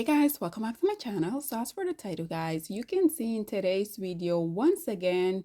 Hey guys, welcome back to my channel. So as for the title guys, you can see in today's video, once again,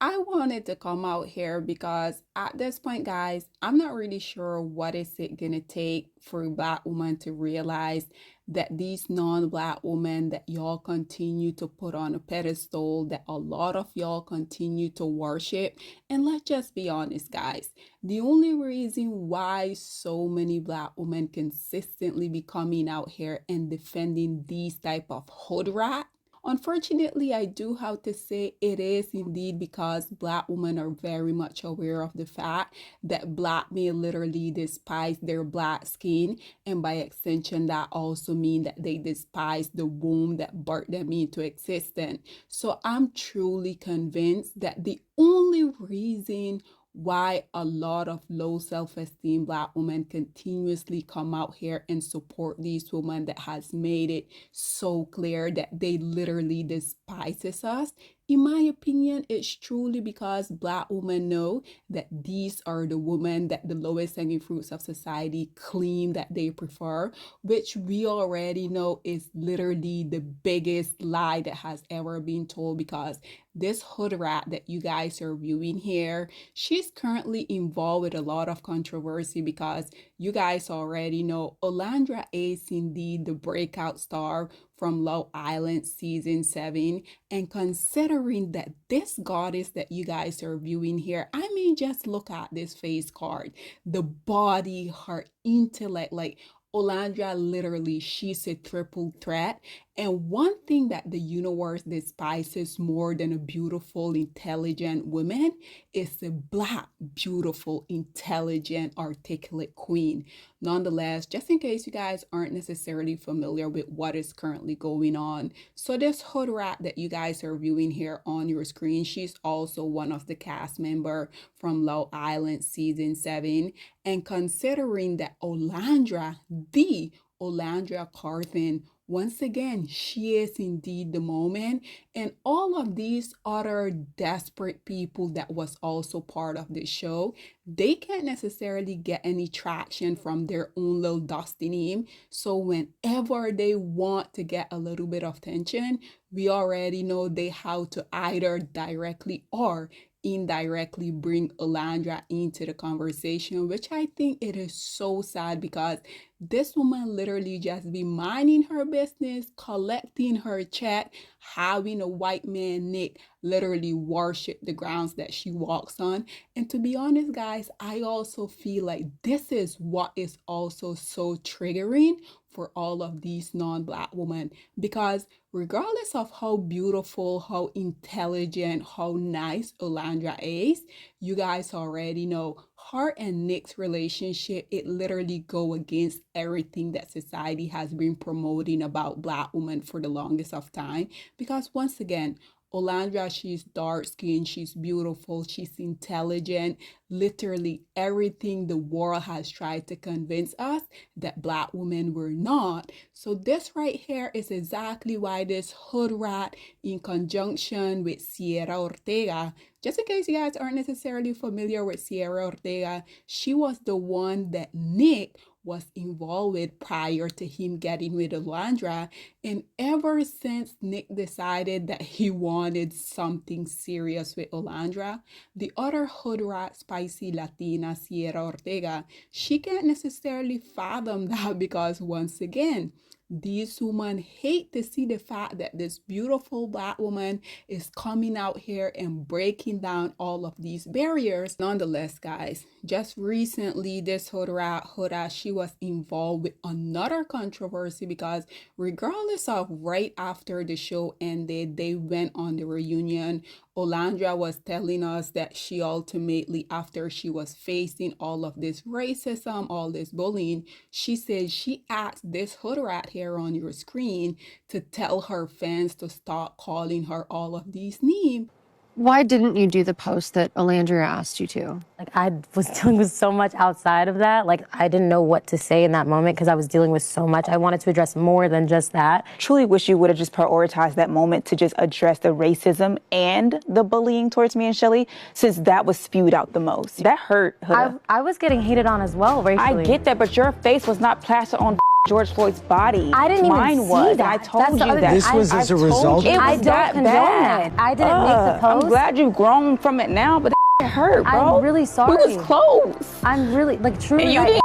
I wanted to come out here because at this point guys, I'm not really sure what is it gonna take for Black women to realize that these non-Black women that y'all continue to put on a pedestal, that a lot of y'all continue to worship. And let's just be honest guys, the only reason why so many Black women consistently be coming out here and defending these type of hood rat, unfortunately, I do have to say it is indeed because Black women are very much aware of the fact that Black men literally despise their Black skin, and by extension, that also means that they despise the womb that birthed them into existence. So I'm truly convinced that the only reason why a lot of low self-esteem Black women continuously come out here and support these women that has made it so clear that they literally despises us. In my opinion, it's truly because Black women know that these are the women that the lowest hanging fruits of society claim that they prefer, which we already know is literally the biggest lie that has ever been told, because this hood rat that you guys are viewing here, she's currently involved with a lot of controversy because you guys already know Olandria is indeed the breakout star from Love Island season 7. And considering that this goddess that you guys are viewing here, I mean, just look at this face card, the body, her intellect, like Olandria, literally, she's a triple threat. And one thing that the universe despises more than a beautiful, intelligent woman is a Black, beautiful, intelligent, articulate queen. Nonetheless, just in case you guys aren't necessarily familiar with what is currently going on, so this hood rat that you guys are viewing here on your screen, she's also one of the cast member from Love Island season 7. And considering that Olandria, the Olandria Carthen, once again, she is indeed the moment, and all of these other desperate people that was also part of the show, they can't necessarily get any traction from their own little dusty name. So whenever they want to get a little bit of attention, we already know they have to either directly or indirectly bring Olandria into the conversation, which I think it is so sad because this woman literally just be minding her business, collecting her check, having a white man Nick literally worship the grounds that she walks on. And to be honest, guys, I also feel like this is what is also so triggering for all of these non-Black women, because regardless of how beautiful, how intelligent, how nice Olandria is, you guys already know her and Nick's relationship, it literally go against everything that society has been promoting about Black women for the longest of time. Because once again, Olandria, she's dark skinned, she's beautiful, she's intelligent, literally everything the world has tried to convince us that Black women were not. So this right here is exactly why this hood rat, in conjunction with Sierra Ortega, just in case you guys aren't necessarily familiar with Sierra Ortega, she was the one that Nick was involved with prior to him getting with Olandria. And ever since Nick decided that he wanted something serious with Olandria, the other hood rat, spicy Latina Sierra Ortega, she can't necessarily fathom that, because once again, these women hate to see the fact that this beautiful Black woman is coming out here and breaking down all of these barriers. Nonetheless, guys, just recently, this Huda, she was involved with another controversy because regardless of right after the show ended, they went on the reunion. Olandria was telling us that she ultimately, after she was facing all of this racism, all this bullying, she said she asked this hood rat here on your screen to tell her fans to stop calling her all of these names. Why didn't you do the post that Olandria asked you to? Like, I was dealing with so much outside of that. Like, I didn't know what to say in that moment because I was dealing with so much. I wanted to address more than just that. Truly wish you would have just prioritized that moment to just address the racism and the bullying towards me and Shelly, since that was spewed out the most. That hurt, Huda. I was getting hated on as well racially. I get that, but your face was not plastered on George Floyd's body. I didn't even Mine see was. that. I told That's the you other that. thing. This was as a result. It I was don't that condone bad. that. I didn't make the post. I'm glad you've grown from it now, but it hurt, bro. I'm really sorry. We was close. I'm really, like, truly. And you didn't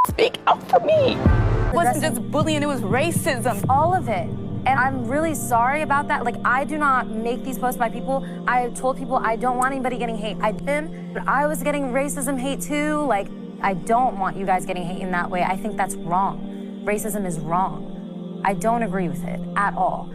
speak out for me. It wasn't just bullying, it was racism. All of it. And I'm really sorry about that. Like, I do not make these posts by people. I told people I don't want anybody getting hate. I did, but I was getting racism hate too. Like, I don't want you guys getting hate in that way. I think that's wrong. Racism is wrong. I don't agree with it at all.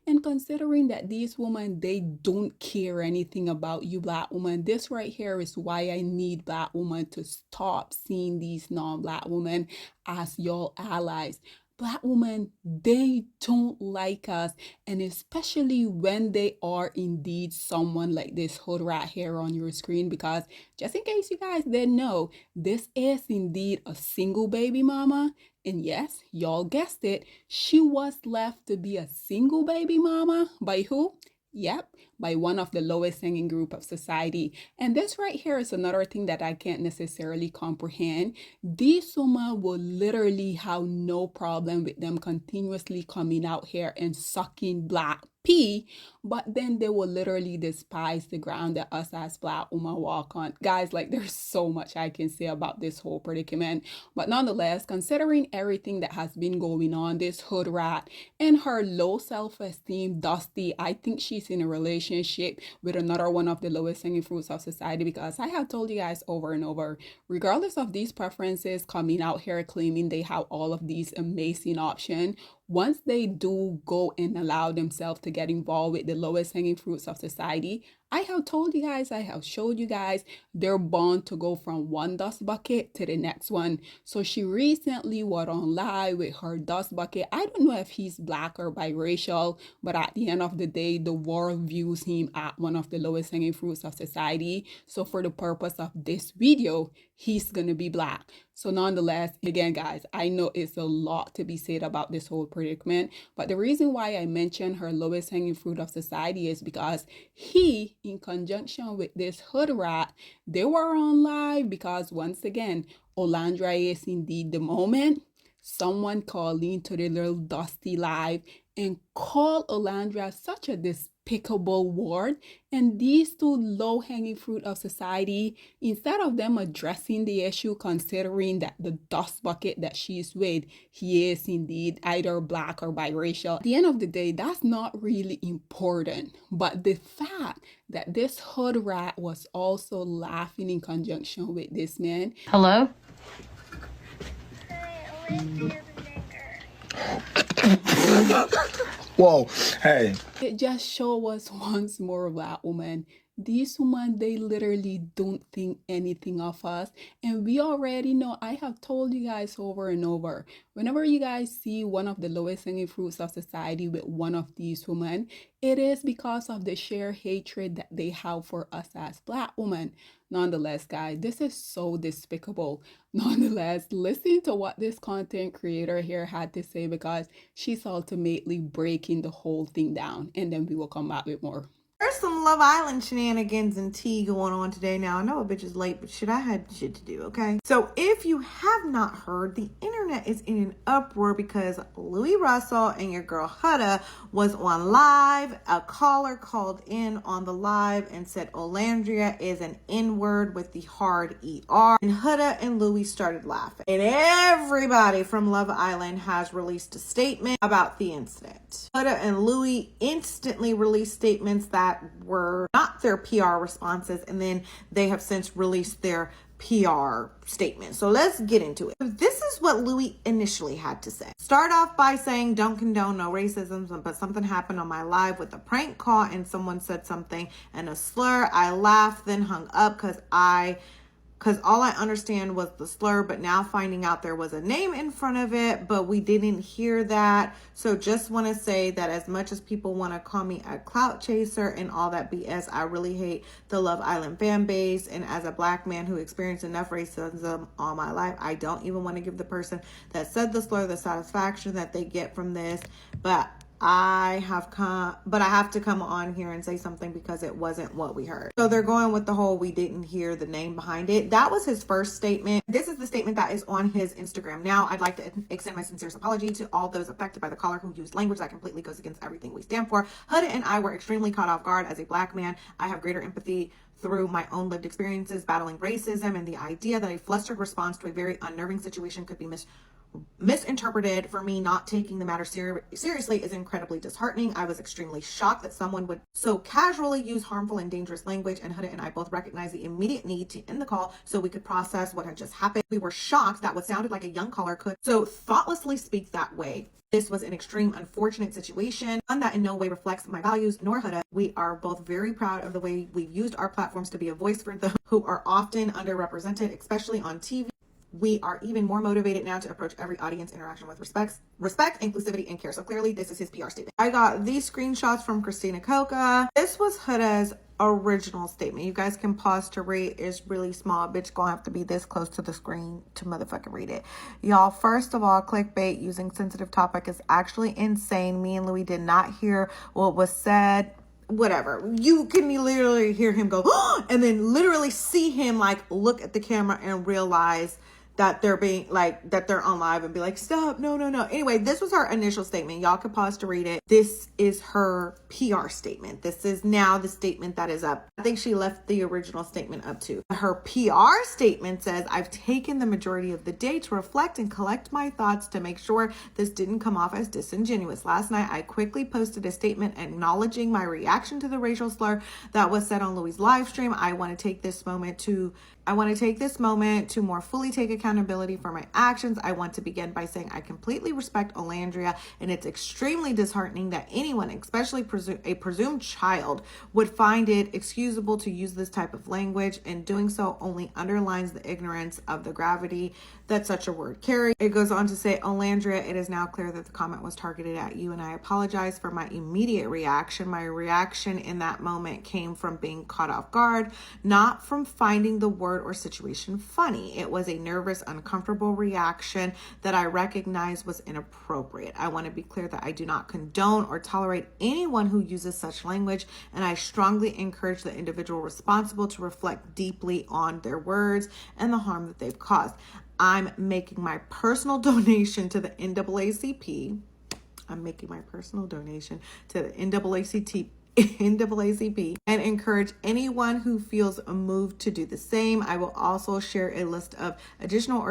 And considering that these women, they don't care anything about you, Black women, this right here is why I need Black women to stop seeing these non-Black women as your allies. Black women, they don't like us, and especially when they are indeed someone like this hood right here on your screen, because just in case you guys didn't know, this is indeed a single baby mama. And yes, y'all guessed it, she was left to be a single baby mama by who? Yep, by one of the lowest hanging group of society. And this right here is another thing that I can't necessarily comprehend. These women will literally have no problem with them continuously coming out here and sucking Black pee, but then they will literally despise the ground that us as Black women walk on. Guys, like, there's so much I can say about this whole predicament, but nonetheless, considering everything that has been going on, this hood rat and her low self-esteem, Dusty, I think she's in a relationship with another one of the lowest hanging fruits of society, because I have told you guys over and over, regardless of these preferences coming out here claiming they have all of these amazing options, once they do go and allow themselves to get involved with the lowest hanging fruits of society, I have told you guys, I have showed you guys, they're bound to go from one dust bucket to the next one. So she recently went on live with her dust bucket. I don't know if he's Black or biracial, but at the end of the day, the world views him at one of the lowest hanging fruits of society. So for the purpose of this video, he's gonna be Black. So nonetheless, again, guys, I know it's a lot to be said about this whole predicament, but the reason why I mentioned her lowest hanging fruit of society is because he, in conjunction with this hood rat, they were on live because, once again, Olandria is indeed the moment. Someone called into the little Dusty live and called Olandria such a despicable word, and these two low-hanging fruit of society, instead of them addressing the issue, considering that the dust bucket that she's with, he is indeed either Black or biracial, at the end of the day, that's not really important. But the fact that this hood rat was also laughing in conjunction with this man. Hello? Whoa, hey. It just shows us once more, Black woman, these women, they literally don't think anything of us. And we already know, I have told you guys over and over, whenever you guys see one of the lowest hanging fruits of society with one of these women, it is because of the sheer hatred that they have for us as Black women. Nonetheless, guys, this is so despicable. Nonetheless, listen to what this content creator here had to say, because she's ultimately breaking the whole thing down. And then we will come back with more. There's some Love Island shenanigans and tea going on today. Now, I know a bitch is late, but shit, I had shit to do, okay? So if you have not heard, the internet is in an uproar because Louis Russell and your girl Huda was on live. A caller called in on the live and said Olandria is an N-word with the hard ER. And Huda and Louis started laughing. And everybody from Love Island has released a statement about the incident. Huda and Louis instantly released statements that were not their PR responses, and then they have since released their PR statement. So let's get into it. This is what Louis initially had to say. Start off by saying, don't condone no racism, but something happened on my live with a prank call and someone said something and a slur. I laughed, then hung up because all I understand was the slur, but now finding out there was a name in front of it, but we didn't hear that. So just want to say that as much as people want to call me a clout chaser and all that BS, I really hate the Love Island fan base. And as a Black man who experienced enough racism all my life, I don't even want to give the person that said the slur the satisfaction that they get from this. But I have to come on here and say something because it wasn't what we heard. So they're going with the whole we didn't hear the name behind it. That was his first statement. This is the statement that is on his Instagram. Now, I'd like to extend my sincerest apology to all those affected by the caller who used language that completely goes against everything we stand for. Huda and I were extremely caught off guard. As a Black man, I have greater empathy through my own lived experiences battling racism, and the idea that a flustered response to a very unnerving situation could be misinterpreted for me not taking the matter seriously is incredibly disheartening. I was extremely shocked that someone would so casually use harmful and dangerous language, and Huda and I both recognized the immediate need to end the call so we could process what had just happened. We were shocked that what sounded like a young caller could so thoughtlessly speak that way. This was an extreme unfortunate situation, one that in no way reflects my values nor Huda. We are both very proud of the way we've used our platforms to be a voice for those who are often underrepresented, especially on TV. We are even more motivated now to approach every audience interaction with respect, inclusivity, and care. So clearly, this is his PR statement. I got these screenshots from Christina Coca. This was Huda's original statement. You guys can pause to read. It's really small. Bitch gonna have to be this close to the screen to motherfucking read it. Y'all, first of all, clickbait using sensitive topic is actually insane. Me and Louis did not hear what was said. Whatever. You can literally hear him go, and then literally see him like look at the camera and realize that they're being like, that they're on live and be like, stop, no. Anyway, this was her initial statement. Y'all can pause to read it. This is her PR statement. This is now the statement that is up. I think she left the original statement up too. Her PR statement says, I've taken the majority of the day to reflect and collect my thoughts to make sure this didn't come off as disingenuous. Last night, I quickly posted a statement acknowledging my reaction to the racial slur that was said on Louis' live stream. I want to take this moment to more fully take accountability for my actions. I want to begin by saying I completely respect Olandria, and it's extremely disheartening that anyone, especially a presumed child, would find it excusable to use this type of language, and doing so only underlines the ignorance of the gravity that such a word carries. It goes on to say, Olandria, it is now clear that the comment was targeted at you, and I apologize for my immediate reaction. My reaction in that moment came from being caught off guard, not from finding the word or situation funny. It was a nervous, uncomfortable reaction that I recognize was inappropriate. I want to be clear that I do not condone or tolerate anyone who uses such language, and I strongly encourage the individual responsible to reflect deeply on their words and the harm that they've caused. I'm making my personal donation to the NAACP. NAACP and encourage anyone who feels moved to do the same. I will also share a list of additional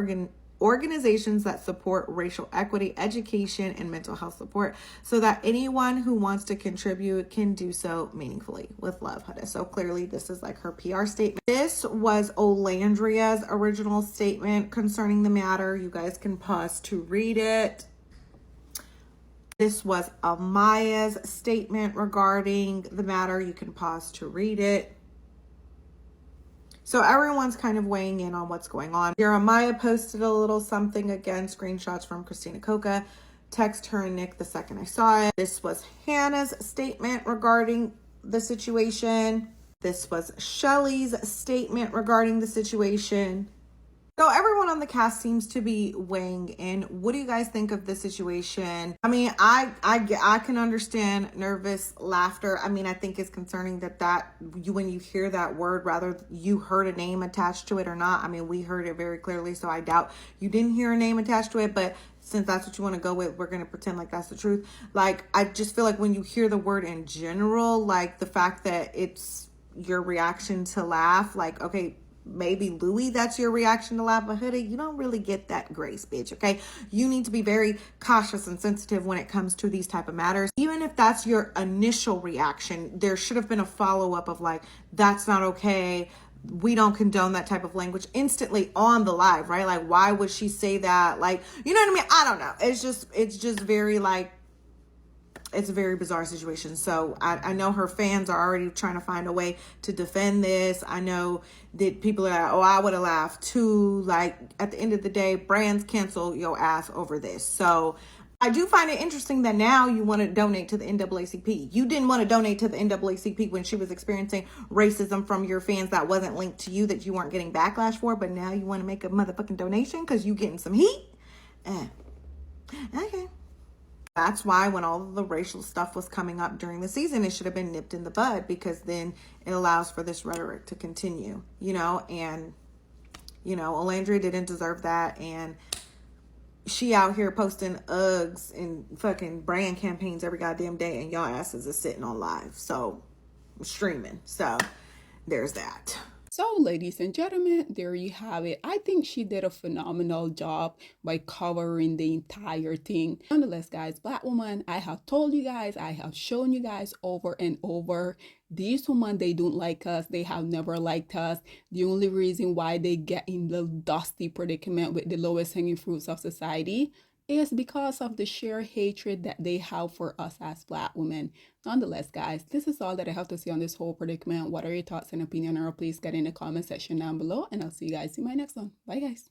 organizations that support racial equity, education, and mental health support so that anyone who wants to contribute can do so meaningfully. With love, Huda. So clearly this is like her PR statement. This was Olandria's original statement concerning the matter. You guys can pause to read it. This was Amaya's statement regarding the matter. You can pause to read it. So everyone's kind of weighing in on what's going on. Here, Amaya posted a little something, again, screenshots from Christina Coca. Text her and Nick the second I saw it. This was Hannah's statement regarding the situation. This was Shelly's statement regarding the situation. So everyone on the cast seems to be weighing in. What do you guys think of the situation? I mean, I can understand nervous laughter. I mean, I think it's concerning that when you hear that word, rather you heard a name attached to it or not. I mean, we heard it very clearly, so I doubt you didn't hear a name attached to it. But since that's what you want to go with, we're going to pretend like that's the truth. Like, I just feel like when you hear the word in general, like the fact that it's your reaction to laugh, like, okay, maybe Louis, that's your reaction to laugh, but Huda, you don't really get that grace, bitch, okay? You need to be very cautious and sensitive when it comes to these type of matters. Even if that's your initial reaction, there should have been a follow-up of like, that's not okay. We don't condone that type of language instantly on the live, right? Like, why would she say that? Like, you know what I mean? I don't know. It's just very like, it's a very bizarre situation. So I know her fans are already trying to find a way to defend this. I know that people are like, oh, I would have laughed too. Like, at the end of the day, brands cancel your ass over this. So I do find it interesting that now you want to donate to the NAACP. You didn't want to donate to the NAACP when she was experiencing racism from your fans that wasn't linked to you, that you weren't getting backlash for, but now you want to make a motherfucking donation because you getting some heat? Okay. That's why when all of the racial stuff was coming up during the season, it should have been nipped in the bud, because then it allows for this rhetoric to continue, and, Olandria didn't deserve that. And she out here posting Uggs and fucking brand campaigns every goddamn day, and y'all asses is sitting on live. So, streaming. So, there's that. So, ladies and gentlemen, there you have it. I think she did a phenomenal job by covering the entire thing. Nonetheless, guys, Black woman, I have told you guys, I have shown you guys over and over, these women, they don't like us. They have never liked us. The only reason why they get in the dusty predicament with the lowest hanging fruits of society is because of the sheer hatred that they have for us as Black women. Nonetheless, guys, this is all that I have to say on this whole predicament. What are your thoughts and opinion? Or please get in the comment section down below, and I'll see you guys in my next one. Bye, guys.